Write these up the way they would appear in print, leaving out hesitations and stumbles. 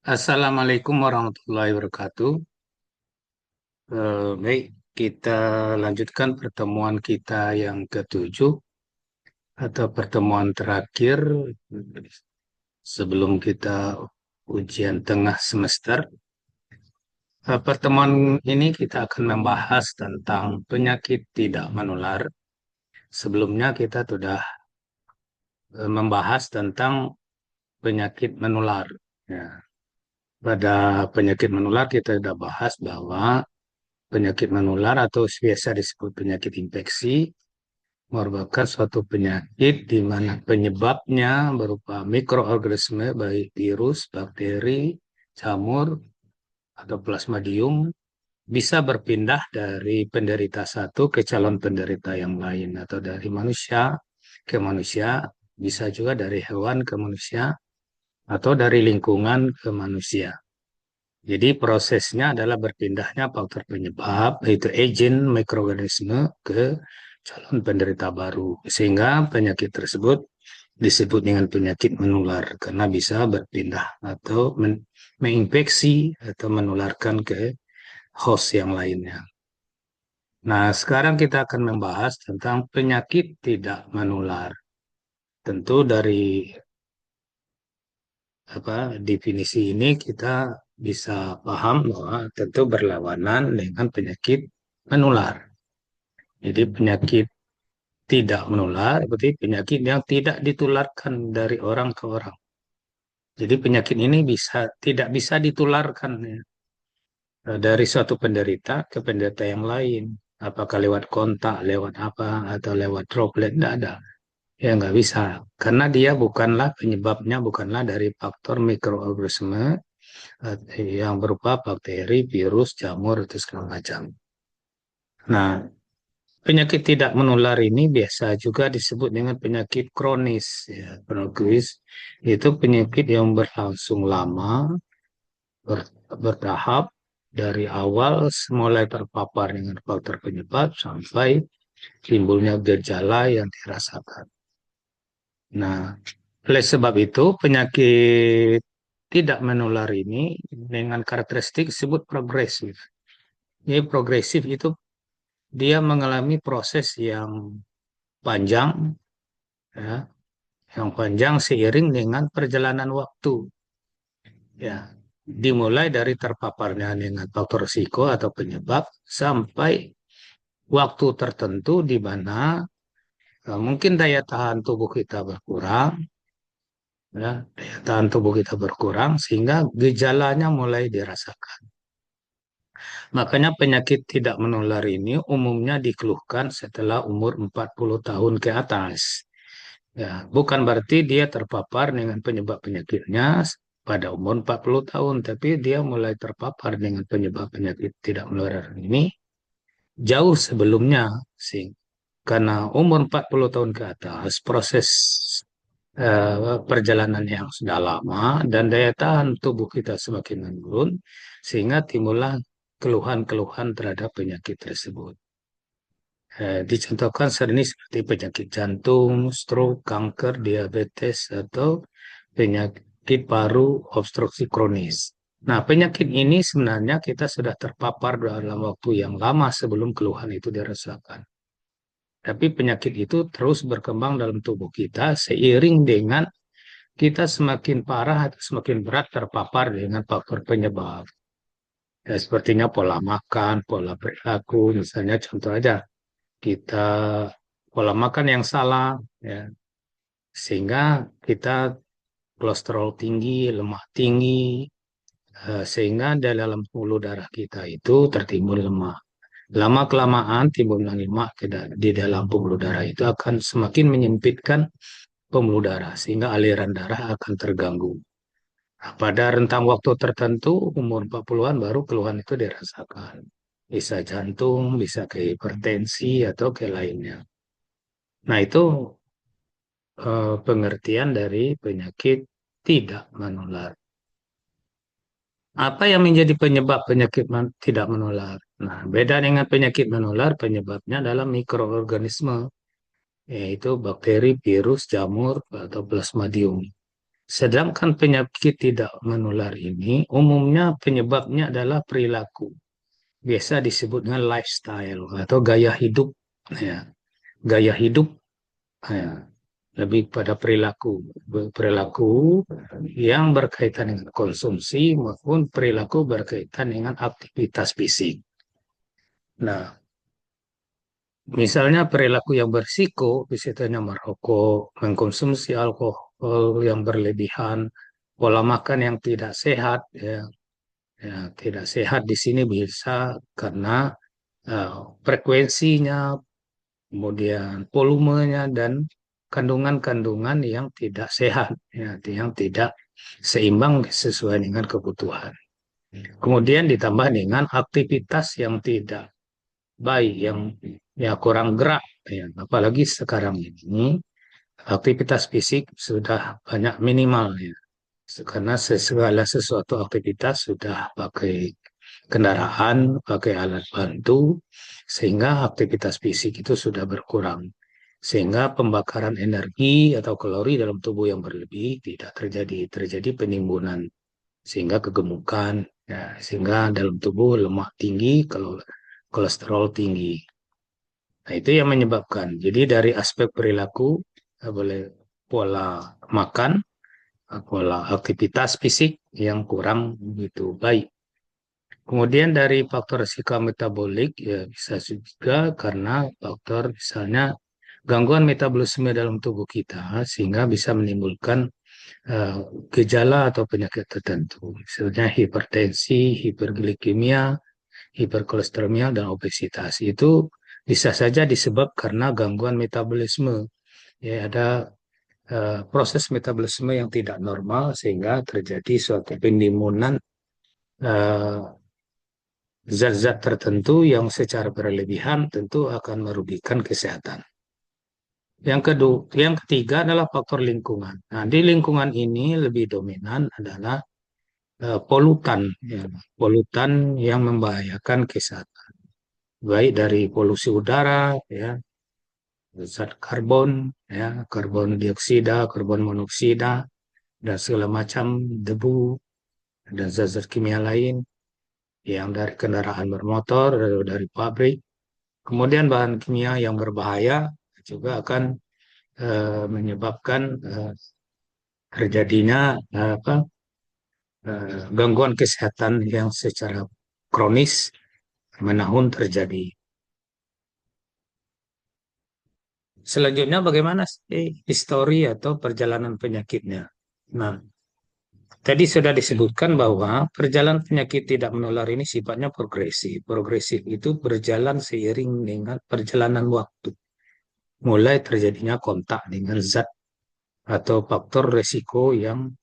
Assalamualaikum warahmatullahi wabarakatuh. Baik, kita lanjutkan pertemuan kita yang ketujuh atau pertemuan terakhir sebelum kita ujian tengah semester. Pertemuan ini kita akan membahas tentang penyakit tidak menular. Sebelumnya kita sudah membahas tentang penyakit menular. Ya, pada penyakit menular kita sudah bahas bahwa penyakit menular atau biasa disebut penyakit infeksi merupakan suatu penyakit di mana penyebabnya berupa mikroorganisme baik virus, bakteri, jamur, atau plasmodium bisa berpindah dari penderita satu ke calon penderita yang lain atau dari manusia ke manusia, bisa juga dari hewan ke manusia atau dari lingkungan ke manusia. Jadi prosesnya adalah berpindahnya faktor penyebab, yaitu agent mikroorganisme ke calon penderita baru. Sehingga penyakit tersebut disebut dengan penyakit menular karena bisa berpindah atau menginfeksi atau menularkan ke host yang lainnya. Nah, sekarang kita akan membahas tentang penyakit tidak menular. Tentu dari definisi ini kita bisa paham bahwa tentu berlawanan dengan penyakit menular. Jadi penyakit tidak menular berarti penyakit yang tidak ditularkan dari orang ke orang. Jadi penyakit ini tidak bisa ditularkan ya, dari suatu penderita ke penderita yang lain. Apakah lewat kontak, lewat apa, atau lewat droplet, tidak ada. Ya nggak bisa. Karena dia bukanlah penyebabnya, bukanlah dari faktor mikroorganisme yang berupa bakteri, virus, jamur, itu segala macam. Nah, penyakit tidak menular ini biasa juga disebut dengan penyakit kronis. Ya, kronis itu penyakit yang berlangsung lama, bertahap dari awal mulai terpapar dengan faktor penyebab sampai timbulnya gejala yang dirasakan. Nah, oleh sebab itu penyakit tidak menular ini dengan karakteristik disebut progresif. Jadi progresif itu dia mengalami proses yang panjang, ya, yang panjang seiring dengan perjalanan waktu. Ya, dimulai dari terpaparnya dengan faktor risiko atau penyebab sampai waktu tertentu di mana mungkin daya tahan tubuh kita berkurang, ya, daya tahan tubuh kita berkurang sehingga gejalanya mulai dirasakan. Makanya penyakit tidak menular ini umumnya dikeluhkan setelah umur 40 tahun ke atas. Ya, bukan berarti dia terpapar dengan penyebab penyakitnya pada umur 40 tahun, tapi dia mulai terpapar dengan penyebab penyakit tidak menular ini jauh sebelumnya sih. Karena umur 40 tahun ke atas, proses perjalanan yang sudah lama dan daya tahan tubuh kita semakin menurun, sehingga timbullah keluhan-keluhan terhadap penyakit tersebut. Dicontohkan sering seperti penyakit jantung, stroke, kanker, diabetes, atau penyakit paru obstruksi kronis. Nah, penyakit ini sebenarnya kita sudah terpapar dalam waktu yang lama sebelum keluhan itu dirasakan. Tapi penyakit itu terus berkembang dalam tubuh kita seiring dengan kita semakin parah atau semakin berat terpapar dengan faktor penyebab. Ya, sepertinya pola makan, pola perilaku, misalnya contoh aja, kita pola makan yang salah, ya, sehingga kita kolesterol tinggi, lemak tinggi, sehingga di dalam pembuluh darah kita itu tertimbun lemak. Lama-kelamaan timbulnya lemak di dalam pembuluh darah itu akan semakin menyempitkan pembuluh darah, sehingga aliran darah akan terganggu. Nah, pada rentang waktu tertentu, umur 40-an baru keluhan itu dirasakan. Bisa jantung, bisa ke hipertensi, atau ke lainnya. Nah, itu pengertian dari penyakit tidak menular. Apa yang menjadi penyebab penyakit tidak menular? Nah, beda dengan penyakit menular, penyebabnya adalah mikroorganisme, yaitu bakteri, virus, jamur, atau plasmodium. Sedangkan penyakit tidak menular ini umumnya penyebabnya adalah perilaku. Biasa disebut dengan lifestyle atau gaya hidup. Ya, gaya hidup ya, lebih pada perilaku. Perilaku yang berkaitan dengan konsumsi maupun perilaku berkaitan dengan aktivitas fisik. Nah, misalnya perilaku yang berisiko, misalnya merokok, mengkonsumsi alkohol yang berlebihan, pola makan yang tidak sehat, ya, ya tidak sehat di sini bisa karena eh, frekuensinya, kemudian volumenya dan kandungan-kandungan yang tidak sehat, ya, yang tidak seimbang sesuai dengan kebutuhan. Kemudian ditambah dengan aktivitas yang tidak baik, yang ya kurang gerak, ya, apalagi sekarang ini aktivitas fisik sudah banyak minimal, ya, karena segala sesuatu aktivitas sudah pakai kendaraan, pakai alat bantu, sehingga aktivitas fisik itu sudah berkurang. Sehingga pembakaran energi atau kalori dalam tubuh yang berlebih tidak terjadi, terjadi penimbunan, sehingga kegemukan, ya, sehingga dalam tubuh lemak tinggi, kalau kolesterol tinggi. Nah, itu yang menyebabkan. Jadi dari aspek perilaku, boleh pola makan, pola aktivitas fisik yang kurang begitu baik. Kemudian dari faktor risiko metabolik, ya bisa juga karena faktor misalnya gangguan metabolisme dalam tubuh kita sehingga bisa menimbulkan eh, gejala atau penyakit tertentu. Misalnya hipertensi, hiperglikemia, hiperkolesteremia, dan obesitas. Itu bisa saja disebab karena gangguan metabolisme. Ya, ada proses metabolisme yang tidak normal sehingga terjadi suatu penimbunan eh, zat-zat tertentu yang secara berlebihan tentu akan merugikan kesehatan. Yang kedua, yang ketiga adalah faktor lingkungan. Nah, di lingkungan ini lebih dominan adalah polutan, ya, polutan yang membahayakan kesehatan, baik dari polusi udara, ya, zat karbon, ya, karbon dioksida, karbon monoksida, dan segala macam debu dan zat-zat kimia lain yang dari kendaraan bermotor atau dari pabrik. Kemudian bahan kimia yang berbahaya juga akan menyebabkan terjadinya apa gangguan kesehatan yang secara kronis menahun terjadi. Selanjutnya bagaimana sih histori atau perjalanan penyakitnya? Nah, tadi sudah disebutkan bahwa perjalanan penyakit tidak menular ini sifatnya progresif. Progresif itu berjalan seiring dengan perjalanan waktu. Mulai terjadinya kontak dengan zat atau faktor resiko yang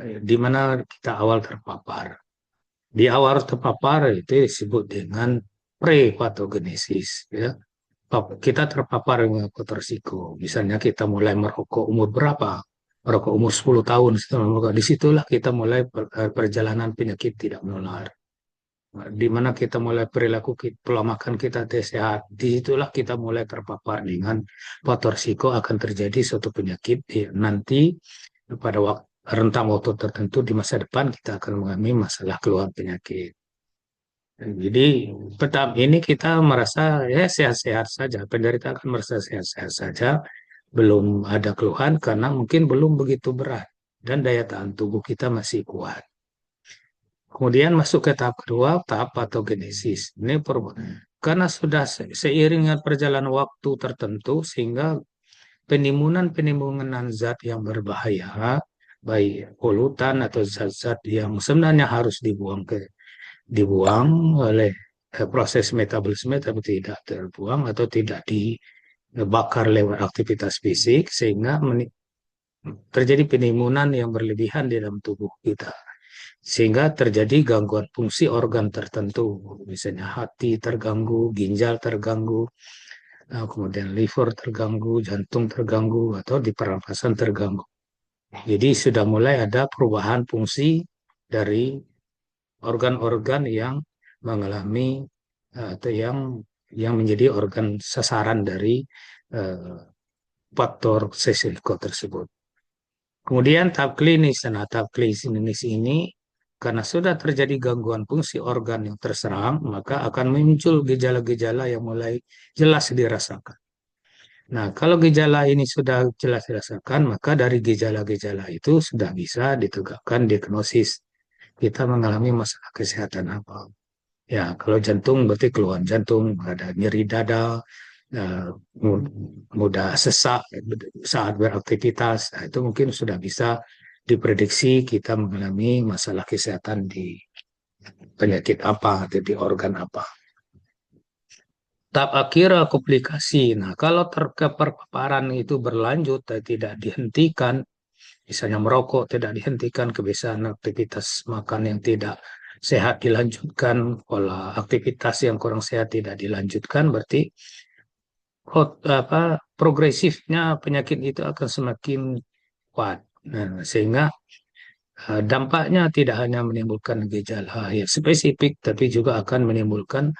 di mana kita awal terpapar. Di awal terpapar itu disebut dengan prepatogenesis, ya. Kita terpapar dengan faktor risiko. Misalnya kita mulai merokok umur berapa? Merokok umur 10 tahun. Setelah merokok, disitulah kita mulai perjalanan penyakit tidak menular. Di mana kita mulai perilaku pola makan kita tidak sehat. Disitulah kita mulai terpapar dengan faktor risiko akan terjadi suatu penyakit nanti pada waktu rentang waktu tertentu di masa depan kita akan mengalami masalah keluhan penyakit. Jadi petang ini kita merasa ya sehat-sehat saja, penderita akan merasa sehat-sehat saja, belum ada keluhan karena mungkin belum begitu berat dan daya tahan tubuh kita masih kuat. Kemudian masuk ke tahap kedua, tahap patogenesis. Ini karena sudah seiring dengan perjalanan waktu tertentu sehingga penimbunan-penimbunan zat yang berbahaya, baik polutan atau zat-zat yang sebenarnya harus dibuang oleh proses metabolisme tapi tidak terbuang atau tidak dibakar lewat aktivitas fisik sehingga terjadi penimbunan yang berlebihan di dalam tubuh kita sehingga terjadi gangguan fungsi organ tertentu, misalnya hati terganggu, ginjal terganggu, kemudian liver terganggu, jantung terganggu, atau di pernafasan terganggu. Jadi sudah mulai ada perubahan fungsi dari organ-organ yang mengalami atau yang menjadi organ sasaran dari faktor resiko tersebut. Kemudian tahap klinis. Nah, tahap klinis ini karena sudah terjadi gangguan fungsi organ yang terserang, maka akan muncul gejala-gejala yang mulai jelas dirasakan. Nah, kalau gejala ini sudah jelas dirasakan, maka dari gejala-gejala itu sudah bisa ditegakkan diagnosis kita mengalami masalah kesehatan apa. Ya, kalau jantung berarti keluhan jantung, ada nyeri dada, eh, mudah sesak saat beraktivitas. Nah, itu mungkin sudah bisa diprediksi kita mengalami masalah kesehatan di penyakit apa atau di organ apa. Tahap akhir komplikasi. Nah, kalau terkapar-paparan itu berlanjut dan tidak dihentikan, misalnya merokok tidak dihentikan, kebiasaan aktivitas makan yang tidak sehat dilanjutkan, pola aktivitas yang kurang sehat tidak dilanjutkan, berarti progresifnya penyakit itu akan semakin kuat. Nah, sehingga dampaknya tidak hanya menimbulkan gejala yang spesifik, tapi juga akan menimbulkan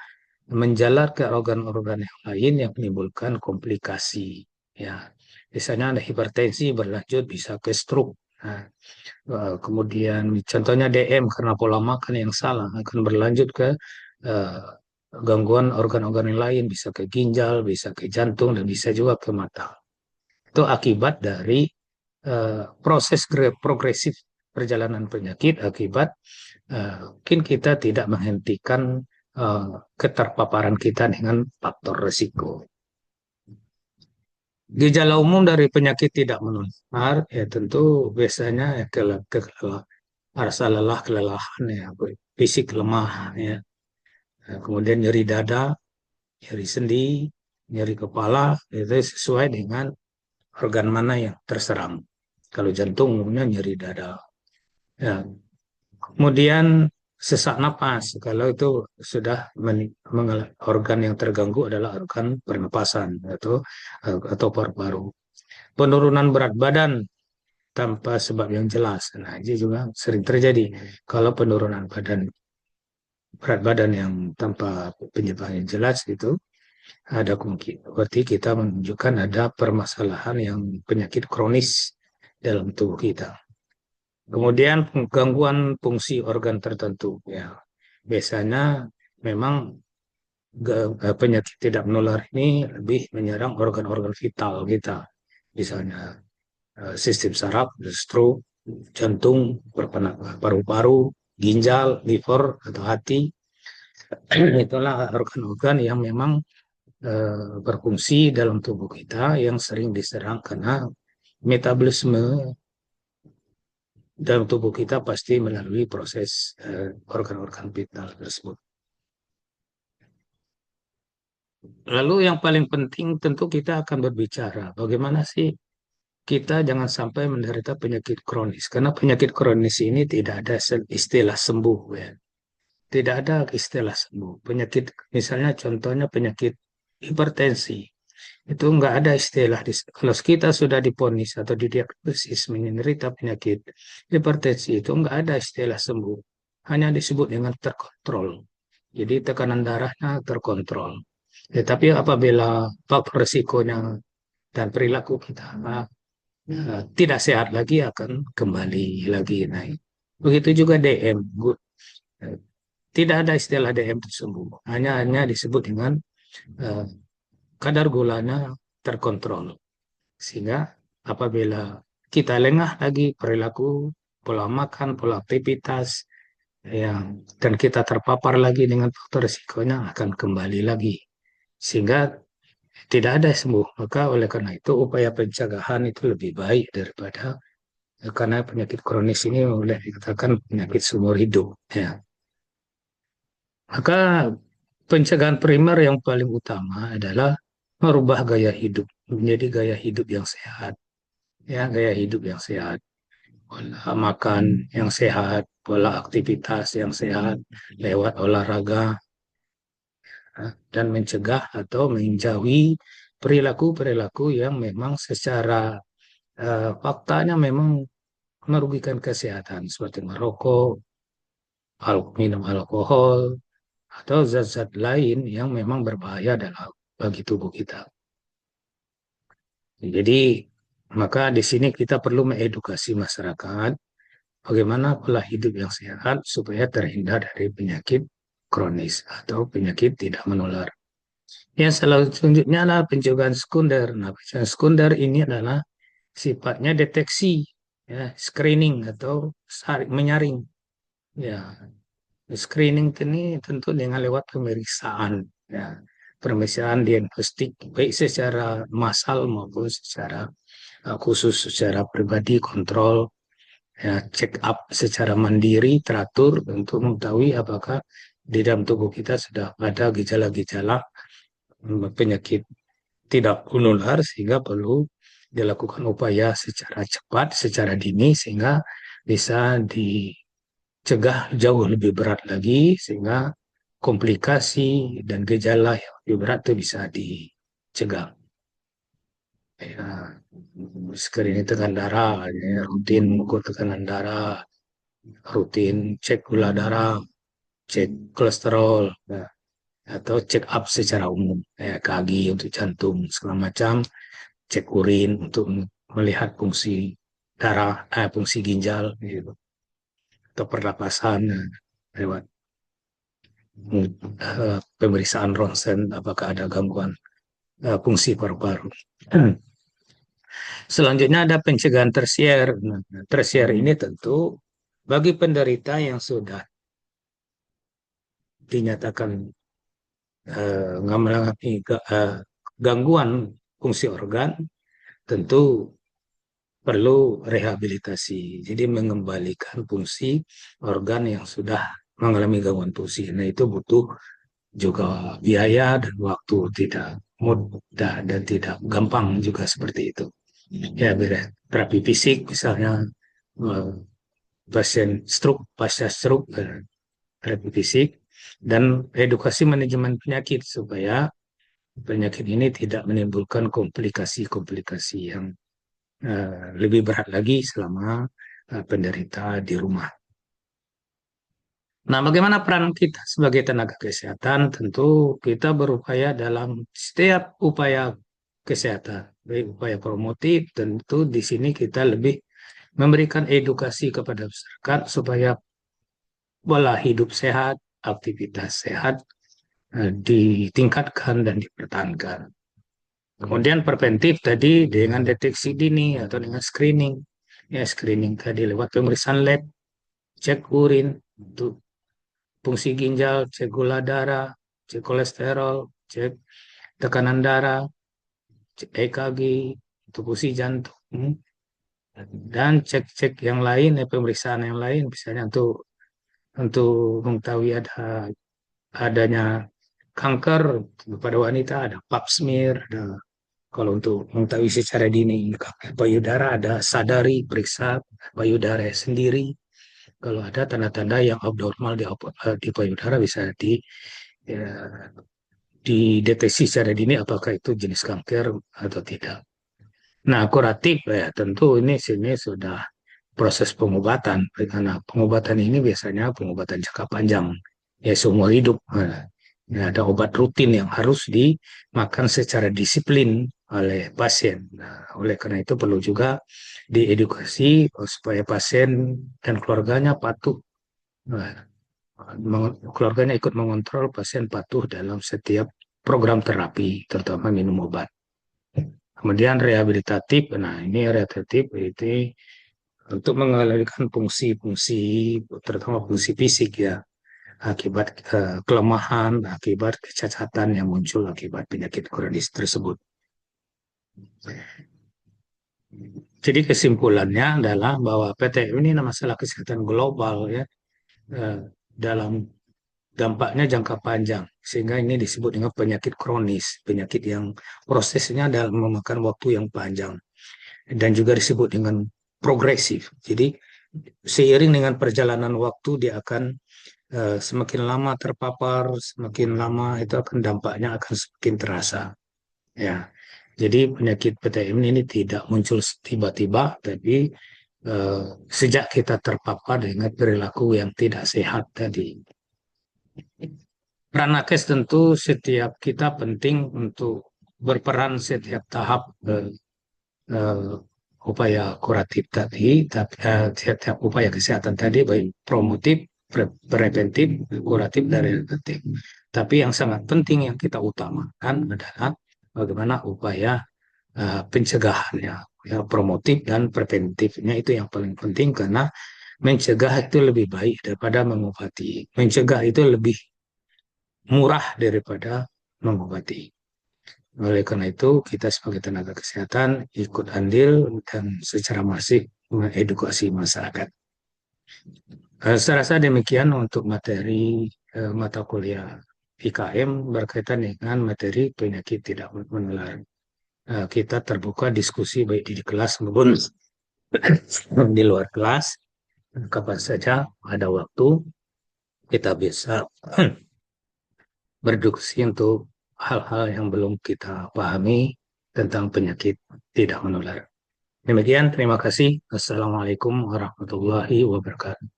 menjalar ke organ-organ yang lain yang menimbulkan komplikasi. Ya, misalnya ada hipertensi berlanjut bisa ke stroke. Nah, kemudian contohnya DM karena pola makan yang salah akan berlanjut ke eh, gangguan organ-organ yang lain, bisa ke ginjal, bisa ke jantung, dan bisa juga ke mata. Itu akibat dari proses progresif perjalanan penyakit akibat mungkin kita tidak menghentikan eh, keterpaparan kita dengan faktor risiko. Gejala umum dari penyakit tidak menular ya tentu biasanya ya, rasa lelah, kelelahan ya, fisik lemah ya. Nah, kemudian nyeri dada, nyeri sendi, nyeri kepala itu sesuai dengan organ mana yang terserang. Kalau jantung umumnya nyeri dada. Ya. Kemudian sesak napas. Kalau itu sudah organ yang terganggu adalah organ pernapasan atau paru-paru. Penurunan berat badan tanpa sebab yang jelas. Nah, ini juga sering terjadi. Kalau penurunan berat badan yang tanpa penyebab yang jelas itu ada kemungkinan. Berarti kita menunjukkan ada permasalahan yang penyakit kronis dalam tubuh kita. Kemudian gangguan fungsi organ tertentu. Ya, biasanya memang penyakit tidak menular ini lebih menyerang organ-organ vital kita. Misalnya sistem saraf, stroke, jantung, paru-paru, ginjal, liver, atau hati. Itulah organ-organ yang memang berfungsi dalam tubuh kita yang sering diserang karena metabolisme dalam tubuh kita pasti melalui proses organ-organ vital tersebut. Lalu yang paling penting tentu kita akan berbicara bagaimana sih kita jangan sampai menderita penyakit kronis. Karena penyakit kronis ini tidak ada istilah sembuh ya. Tidak ada istilah sembuh. Penyakit misalnya contohnya penyakit hipertensi. Itu enggak ada istilah. Kalau kita sudah diponis atau didiagnosis menderita penyakit hipertensi itu enggak ada istilah sembuh. Hanya disebut dengan terkontrol. Jadi tekanan darahnya terkontrol. Tetapi apabila faktor resikonya dan perilaku kita tidak sehat lagi akan kembali lagi naik. Begitu juga DM. Tidak ada istilah DM tersebut. Hanya disebut dengan uh, kadar gulanya terkontrol. Sehingga apabila kita lengah lagi perilaku, pola makan, pola aktivitas, yang dan kita terpapar lagi dengan faktor risikonya akan kembali lagi. Sehingga tidak ada sembuh. Maka oleh karena itu upaya pencegahan itu lebih baik daripada karena penyakit kronis ini boleh dikatakan penyakit seumur hidup. Ya. Maka pencegahan primer yang paling utama adalah merubah gaya hidup menjadi gaya hidup yang sehat. Ya, gaya hidup yang sehat. Pola makan yang sehat, pola aktivitas yang sehat lewat olahraga, dan mencegah atau menjauhi perilaku-perilaku yang memang secara faktanya memang merugikan kesehatan seperti merokok, minum alkohol, atau zat-zat lain yang memang berbahaya bagi tubuh kita. Jadi Maka di sini kita perlu mengedukasi masyarakat bagaimana pola hidup yang sehat supaya terhindar dari penyakit kronis atau penyakit tidak menular. Yang selanjutnya adalah pencegahan sekunder. Nah, pencegahan sekunder ini adalah sifatnya deteksi, ya, screening atau menyaring. Ya, screening ini tentu dengan lewat pemeriksaan, ya, pemeriksaan diagnostik baik secara massal maupun secara khusus secara pribadi, kontrol, ya, check up secara mandiri teratur untuk mengetahui apakah di dalam tubuh kita sudah ada gejala-gejala penyakit tidak menular sehingga perlu dilakukan upaya secara cepat, secara dini sehingga bisa dicegah jauh lebih berat lagi sehingga komplikasi dan gejala yang lebih berat itu bisa dicegah. Ya, screening tekanan darah, ya, rutin mengukur tekanan darah, rutin cek gula darah, cek kolesterol, ya, atau check up secara umum, ya, EKG untuk jantung segala macam, cek urin untuk melihat fungsi darah, fungsi ginjal, gitu, atau pernapasan, lewat pemeriksaan ronsen apakah ada gangguan fungsi paru-paru. Selanjutnya ada pencegahan tersier. Nah, tersier ini tentu bagi penderita yang sudah dinyatakan mengalami gangguan fungsi organ, tentu perlu rehabilitasi. Jadi mengembalikan fungsi organ yang sudah mengalami gangguan fungsi. Nah, itu butuh juga biaya dan waktu, tidak mudah dan tidak gampang juga seperti itu. Ya, terapi fisik misalnya, eh, pasien stroke, pasca stroke, terapi fisik, dan edukasi manajemen penyakit supaya penyakit ini tidak menimbulkan komplikasi-komplikasi yang lebih berat lagi selama penderita di rumah. Nah, bagaimana peran kita sebagai tenaga kesehatan? Tentu kita berupaya dalam setiap upaya kesehatan, baik upaya promotif, tentu di sini kita lebih memberikan edukasi kepada masyarakat supaya pola hidup sehat, aktivitas sehat ditingkatkan dan dipertahankan. Kemudian preventif tadi dengan deteksi dini atau dengan screening. Ya, screening tadi lewat pemeriksaan lab, cek urin untuk fungsi ginjal, cek gula darah, cek kolesterol, cek tekanan darah, cek EKG, untuk fungsi jantung, dan cek-cek yang lain, pemeriksaan yang lain, misalnya untuk mengetahui adanya kanker pada wanita ada pap smear, ada kalau untuk mengetahui secara dini kanker payudara ada sadari, periksa payudara sendiri. Kalau ada tanda-tanda yang abnormal di payudara bisa ya, dideteksi secara dini apakah itu jenis kanker atau tidak. Nah, kuratif ya tentu ini sini sudah proses pengobatan. Karena pengobatan ini biasanya pengobatan jangka panjang, ya seumur hidup. Nah, ya, ada obat rutin yang harus dimakan secara disiplin oleh pasien. Nah, oleh karena itu perlu juga diedukasi supaya pasien dan keluarganya patuh. Nah, keluarganya ikut mengontrol pasien patuh dalam setiap program terapi, terutama minum obat. Kemudian rehabilitatif, nah ini rehabilitatif itu untuk mengalihkan fungsi-fungsi, terutama fungsi fisik ya, akibat kelemahan, akibat kecacatan yang muncul akibat penyakit kronis tersebut. Jadi kesimpulannya adalah bahwa PTM ini masalah kesehatan global ya, dalam dampaknya jangka panjang, sehingga ini disebut dengan penyakit kronis, penyakit yang prosesnya dalam memakan waktu yang panjang, dan juga disebut dengan progresif. Jadi seiring dengan perjalanan waktu dia akan semakin lama terpapar, semakin lama itu akan dampaknya akan semakin terasa. Ya, jadi penyakit PTM ini tidak muncul tiba-tiba, tapi sejak kita terpapar dengan perilaku yang tidak sehat tadi. Peran nakes tentu setiap kita penting untuk berperan setiap tahap upaya kuratif tadi, tiap upaya kesehatan tadi baik promotif, preventif, kuratif, dan rehabilitatif. Tapi yang sangat penting yang kita utamakan adalah bagaimana upaya pencegahannya, ya, promotif dan preventifnya itu yang paling penting karena mencegah itu lebih baik daripada mengobati. Mencegah itu lebih murah daripada mengobati. Oleh karena itu, kita sebagai tenaga kesehatan ikut andil dan secara masif mengedukasi masyarakat. Saya rasa demikian untuk materi mata kuliah IKM berkaitan dengan materi penyakit tidak menular. Kita terbuka diskusi baik di kelas maupun di luar kelas. Kapan saja ada waktu, kita bisa berdiskusi untuk hal-hal yang belum kita pahami tentang penyakit tidak menular. Demikian, terima kasih. Assalamualaikum warahmatullahi wabarakatuh.